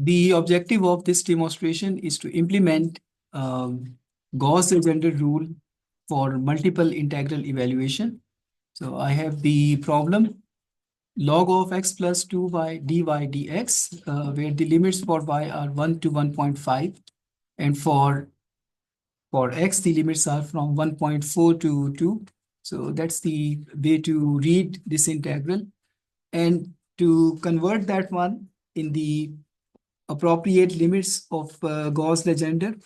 The objective of this demonstration is to implement Gauss Legendre rule for multiple integral evaluation. So I have the problem log of x plus 2y dy dx, where the limits for y are 1 to 1.5, and for x, the limits are from 1.4 to 2. So that's the way to read this integral. And to convert that one in the appropriate limits of Gauss Legendre,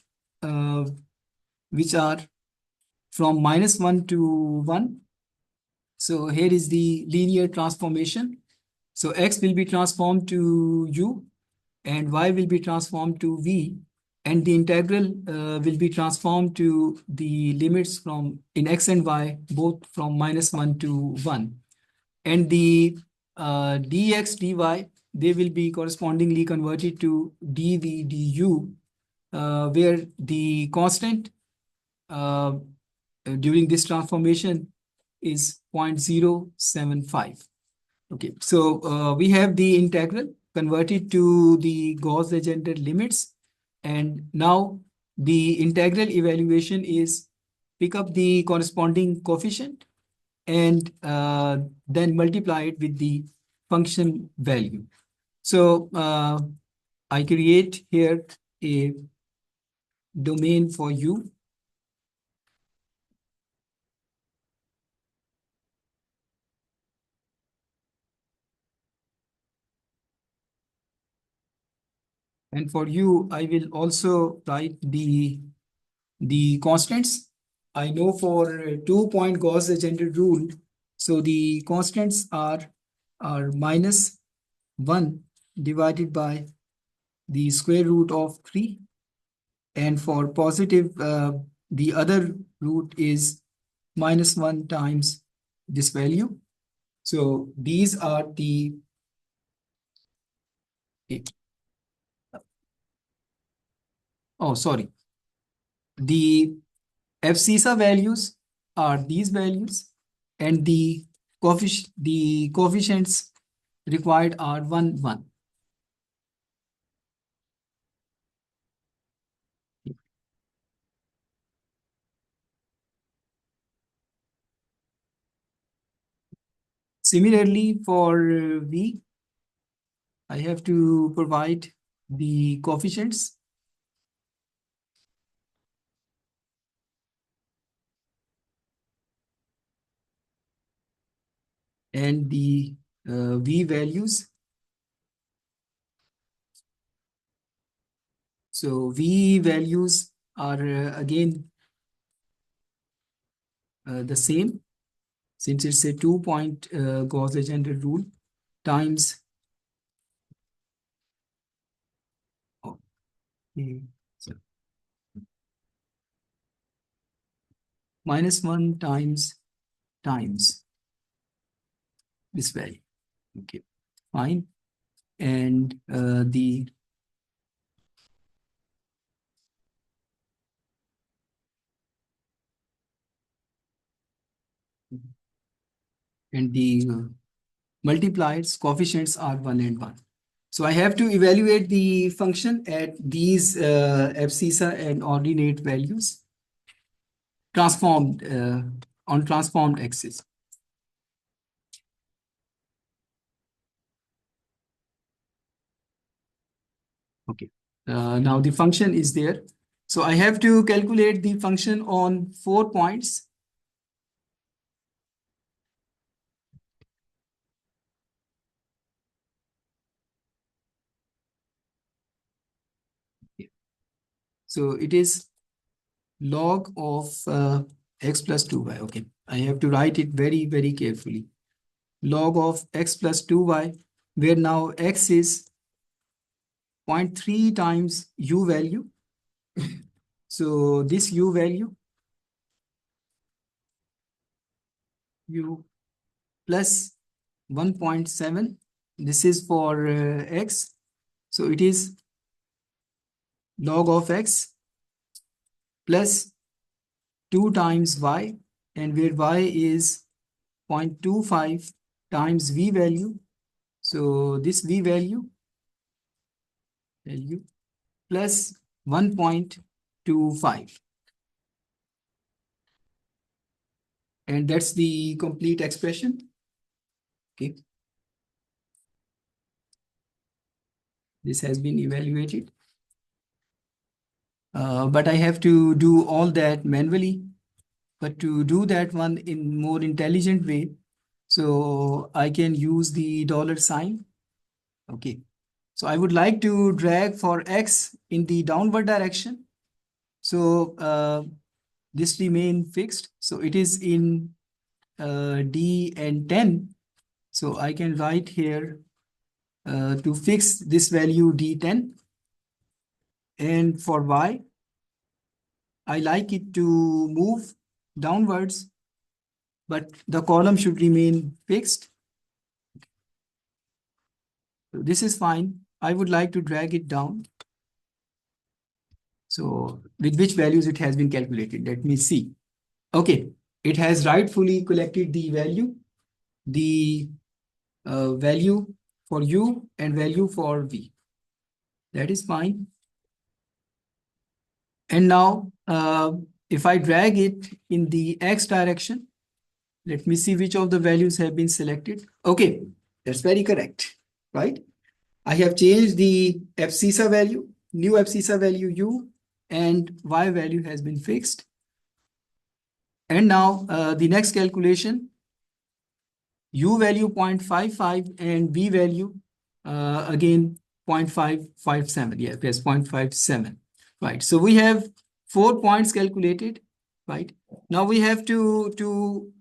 which are from -1 to 1. So here is the linear transformation. So x will be transformed to u and y will be transformed to v, and the integral will be transformed to the limits from in x and y both from -1 to 1. And the dx dy, they will be correspondingly converted to dv du, where the constant during this transformation is 0.075. Okay, so we have the integral converted to the Gauss Legendre limits, and now the integral evaluation is pick up the corresponding coefficient and then multiply it with the function value. So I create here a domain for u. And for u, I will also write the constants. I know for 2-point Gauss Legendre rule, so the constants are -1 divided by the square root of 3. And for positive, the other root is -1 times this value. So these are the sorry. The abscissa values are these values, and the coefficients required are 1, 1. Similarly, for V, I have to provide the coefficients. And the V values. So V values are again the same, since it's a 2-point Gauss Legendre rule times -1 times this value. Okay, fine. And the multipliers coefficients are 1 and 1. So I have to evaluate the function at these abscissa and ordinate values transformed on transformed axis. Okay. Now the function is there. So I have to calculate the function on 4 points. So it is log of x plus 2y. Okay, I have to write it very, very carefully. Log of x plus 2y, where now x is 0.3 times u value. So this u value, u plus 1.7, this is for x. So it is log of x plus 2 times y, and where y is 0.25 times v value. So this v value value plus 1.25. And that's the complete expression. Okay. This has been evaluated. But I have to do all that manually. But to do that one in more intelligent way, so I can use the dollar sign. Okay. So I would like to drag for x in the downward direction. So this remain fixed. So it is in D and 10. So I can write here to fix this value D10. And for y, I like it to move downwards, but the column should remain fixed. So this is fine. I would like to drag it down. So with which values it has been calculated? Let me see. Okay, it has rightfully collected the value for u and value for v. That is fine. And now, if I drag it in the x direction, let me see which of the values have been selected. Okay, that's very correct, right? I have changed the abscissa value, new abscissa value u, and y value has been fixed. And now the next calculation, u value 0.55 and v value again 0.557. Yeah, yes, 0.57. Right. So we have 4 points calculated. Right. Now we have to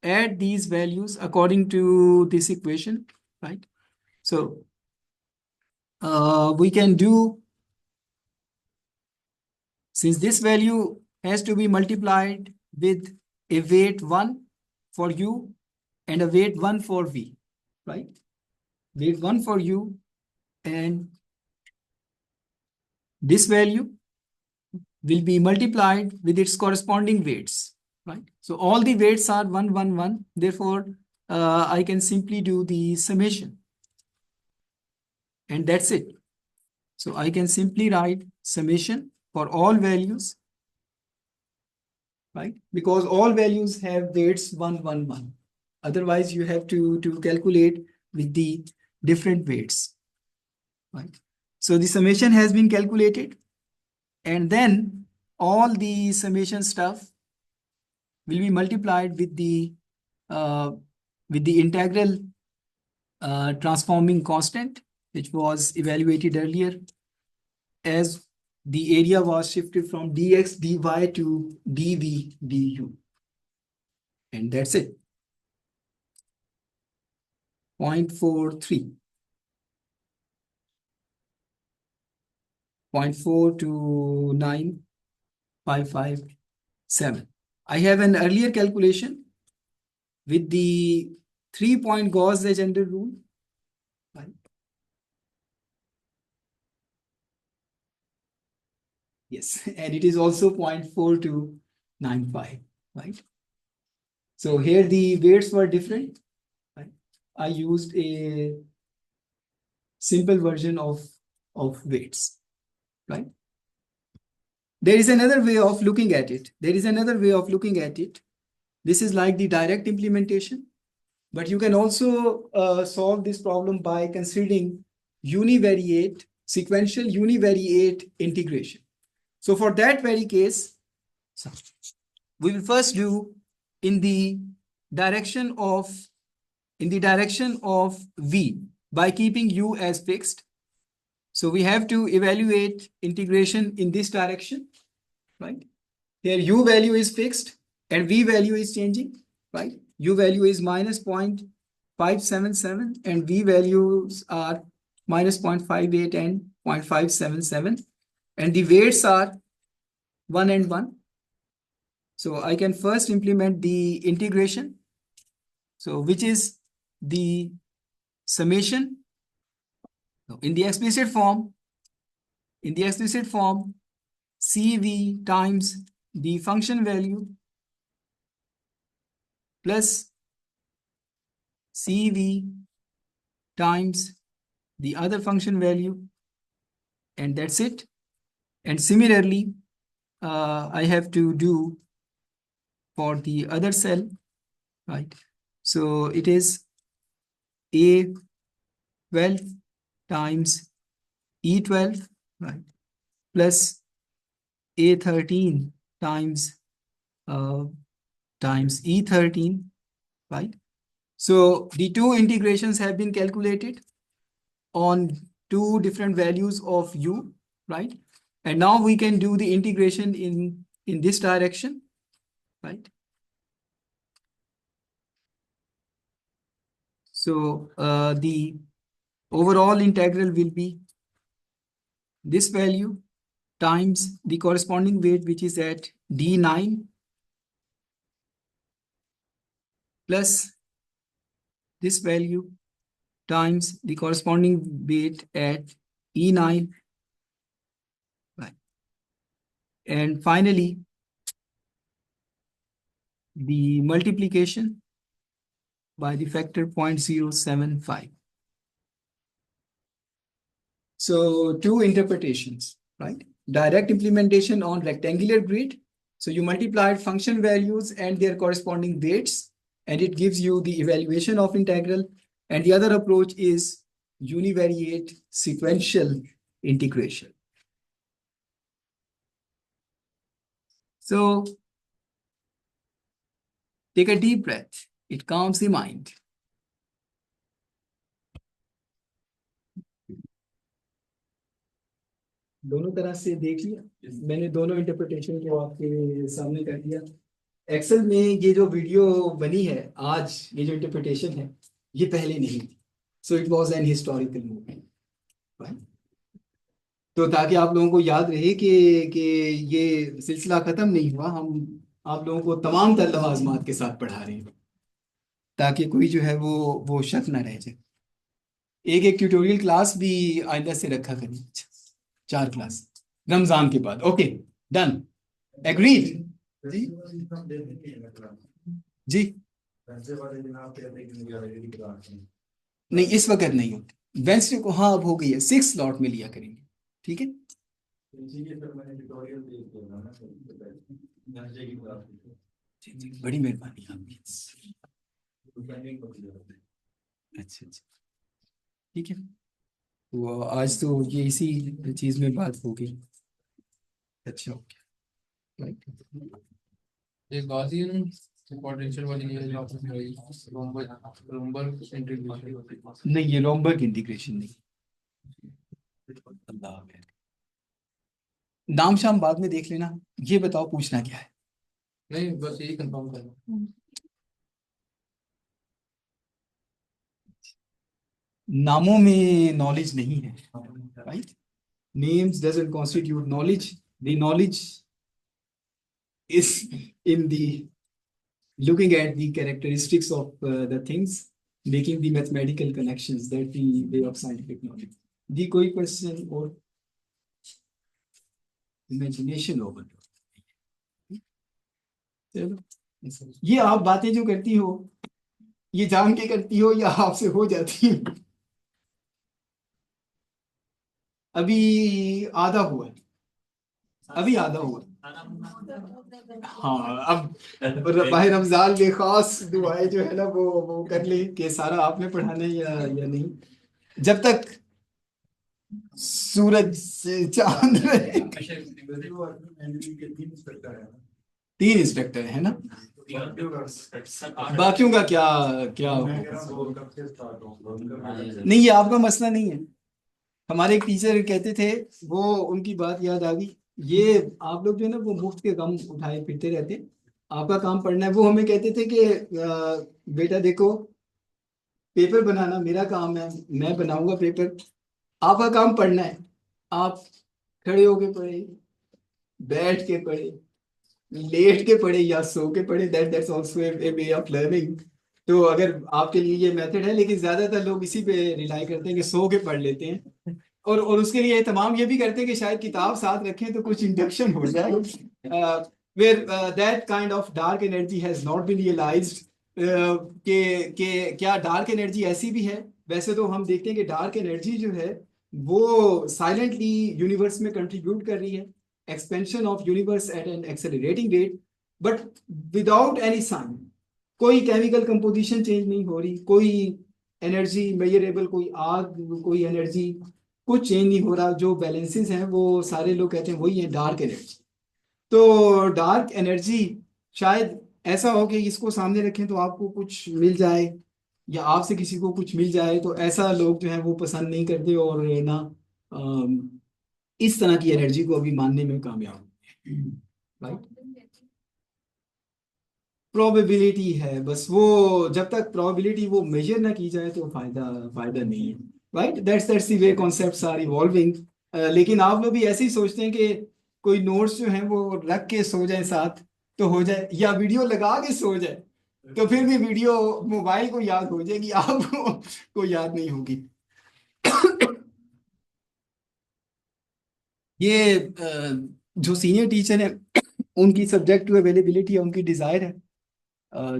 add these values according to this equation. Right. So we can do, since this value has to be multiplied with a weight 1 for u and a weight 1 for v, right? Weight 1 for u and this value will be multiplied with its corresponding weights, right? So all the weights are 1, 1, 1. Therefore, I can simply do the summation. And that's it. So I can simply write summation for all values, right? Because all values have weights 1, 1, 1. Otherwise, you have to calculate with the different weights, right? So the summation has been calculated, and then all the summation stuff will be multiplied with the integral transforming constant, which was evaluated earlier, as the area was shifted from dx dy to dv du. And that's it. 0.43. 0.42957. I have an earlier calculation with the 3-point Gauss Legendre rule. Right? Yes, and it is also 0.4295, right? So here the weights were different. Right? I used a simple version of weights, right? There is another way of looking at it. This is like the direct implementation, but you can also solve this problem by considering sequential univariate integration. So for that very case, we will first do in the direction of v by keeping u as fixed. So we have to evaluate integration in this direction, right? Here u value is fixed and v value is changing, right? U value is minus 0.577 and v values are minus 0.58 and 0.577. And the weights are 1 and 1. So I can first implement the integration. So which is the summation. In the explicit form, CV times the function value plus CV times the other function value and that's it. And similarly, I have to do for the other cell, right? So it is A12 times E12, right? Plus A13 times times E13, right? So the two integrations have been calculated on two different values of U, right? And now we can do the integration in this direction, right? So the overall integral will be this value times the corresponding weight, which is at D9, plus this value times the corresponding weight at E9, right? And finally, the multiplication by the factor 0.075. So two interpretations, right? Direct implementation on rectangular grid. So you multiplied function values and their corresponding weights, and it gives you the evaluation of integral. And the other approach is univariate sequential integration. So take a deep breath. It calms the mind. दोनों तरह से देख लिया मैंने, दोनों interpretation को आपके सामने कर दिया। एक्सेल में ये जो वीडियो बनी है आज, ये जो इंटरप्रिटेशन है, ये पहले नहीं थी। So it was an historical movement, right? तो ताकि आप लोगों को याद रहे कि ये सिलसिला खत्म नहीं हुआ, हम आप लोगों को तमाम तर लवाजमात के साथ पढ़ा रहे हैं, ताकि कोई जो है वो शक ना रह जाए। एक एक ट्यूटोरियल क्लास भी आइंदा से रखा करें, 4 क्लास रमजान के बाद। ओके, डन, एग्रीड जी। नहीं, इस वक्त नहीं होती, वेंसडे को हाँ अब हो गई है, 6 स्लॉट में लिया करेंगे, ठीक है? बड़ी मेहरबानी आपकी। अच्छा अच्छा, ठीक है। तो आज तो ये इसी चीज में बात हो गई। अच्छा, ओके, एक गॉसियन पोटेंशियल वाली ये रोम्बर्ग इंटीग्रेशन नहीं, ये रोम्बर्ग इंटीग्रेशन नहीं। अल्लाह खैर, नाम शाम बाद में देख लेना। ये बताओ पूछना क्या है? नहीं, बस यही कंफर्म करना। नामों में नॉलेज नहीं है, right? Names doesn't constitute knowledge. The knowledge is in the looking at the characteristics of the things, making the mathematical connections, that the way of scientific knowledge. The कोई question or imagination over? चलो, ये आप बातें जो करती हो, ये जान के करती हो या आपसे हो जाती है? अभी आधा हुआ है, अभी आधा हुआ। हाँ, अब भाई रमजान में खास दुआएं जो है ना वो कर ले कि सारा आपने पढ़ाना है या नहीं, जब तक सूरज से चांद रहे। 3 इंस्पेक्टर है ना, बाकियों का क्या क्या? नहीं, ये आपका मसला नहीं है। हमारे एक टीचर कहते थे, वो उनकी बात याद आ गई, ये आप लोग जो है ना वो मुफ्त के गम उठाए फिरते रहते, आपका काम पढ़ना है। वो हमें कहते थे कि बेटा देखो, पेपर बनाना मेरा काम है, मैं बनाऊंगा पेपर, आपका काम पढ़ना है। आप खड़े होके पढ़े, बैठ के पढ़े, लेट के पढ़े या सो के पढ़े, that's also a way of learning. तो अगर आपके लिए ये मेथड है, लेकिन ज्यादातर लोग इसी पे रिलाई करते हैं कि सो के पढ़ लेते हैं, और उसके लिए एहतमाम ये भी करते हैं कि शायद किताब साथ रखें तो कुछ इंडक्शन हो जाए। Where that kind of dark energy has not been realised, कि क्या डार्क एनर्जी ऐसी भी है? वैसे तो हम देखते हैं कि डार्क एनर्जी जो है वो साइलेंटली यूनिवर्स में कंट्रीब्यूट कर रही है, expansion of universe at an accelerating rate, but without any sign. कोई केमिकल कंपोजिशन चेंज नहीं हो रही, कोई एनर्जी मेजरेबल, कोई आग, कोई एनर्जी, कुछ चेंज नहीं हो रहा। जो बैलेंसेस हैं वो सारे लोग कहते हैं वही है डार्क एनर्जी। तो डार्क एनर्जी शायद ऐसा हो कि इसको सामने रखें तो आपको कुछ मिल जाए, या आपसे किसी को कुछ मिल जाए, तो ऐसा लोग जो है वो पसंद नहीं करते, और ना इस तरह की एनर्जी को अभी मानने में कामयाब, राइट। प्रोबेबिलिटी है बस, वो जब तक प्रोबेबिलिटी वो मेजर ना की जाए तो फायदा फायदा नहीं है, right. That's the way concepts are evolving. लेकिन आप लोग भी ऐसे ही सोचते हैं कि कोई नोट्स जो हैं वो रख के सो जाए साथ तो हो जाए, या वीडियो लगा के सो जाए, तो फिर भी वीडियो मोबाइल को याद हो जाएगी, आपको को याद नहीं होगी। ये जो सीनियर टीचर है उनकी सब्जेक्ट टू अवेलेबिलिटी है, उनकी डिज़ायर है।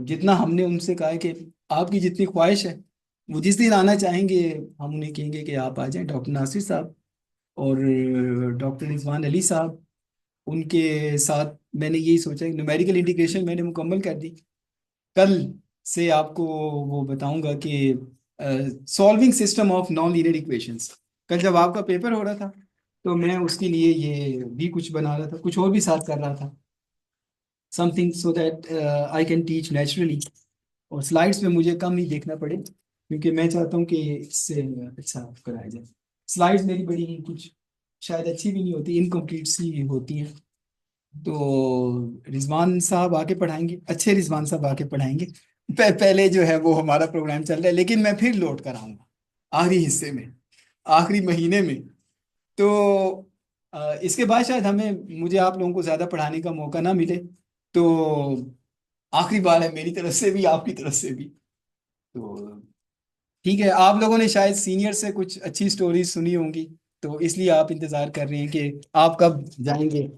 जितना हमने उनसे कहा है कि आपकी जितनी ख्वाहिश है, वो जिस दिन आना चाहेंगे हम उन्हें कहेंगे कि आप आ जाएं, डॉक्टर नासिर साहब और डॉक्टर रिजवान अली साहब। उनके साथ मैंने यही सोचा कि न्यूमेरिकल इंटीग्रेशन मैंने मुकम्मल कर दी। कल से आपको वो बताऊंगा कि solving system of non linear equations. कल जब आपका पेपर हो रहा था तो मैं उसके लिए ये भी कुछ बना रहा था, कुछ और भी साथ कर रहा था, something so that I can teach naturally, और स्लाइड्स में मुझे कम ही देखना पड़े, क्योंकि मैं चाहता हूँ कि इससे अच्छा कराया जाए। स्लाइड्स मेरी बड़ी कुछ शायद अच्छी भी नहीं होती, इनकम्प्लीट सी होती हैं। तो रिजवान साहब आके पढ़ाएंगे, अच्छे रिजवान साहब आके पढ़ाएंगे। पहले जो है वो हमारा प्रोग्राम चल रहा है, लेकिन मैं फिर लौट कर आऊँगा आखिरी हिस्से में, आखिरी महीने में। तो इसके बाद शायद हमें मुझे आप लोगों को ज़्यादा पढ़ाने का मौका ना मिले, तो आखिरी बार है मेरी तरफ से भी आपकी तरफ से भी। तो ठीक है, आप लोगों ने शायद सीनियर से कुछ अच्छी स्टोरीज सुनी होंगी, तो इसलिए आप इंतजार कर रहे हैं कि आप कब जाएंगे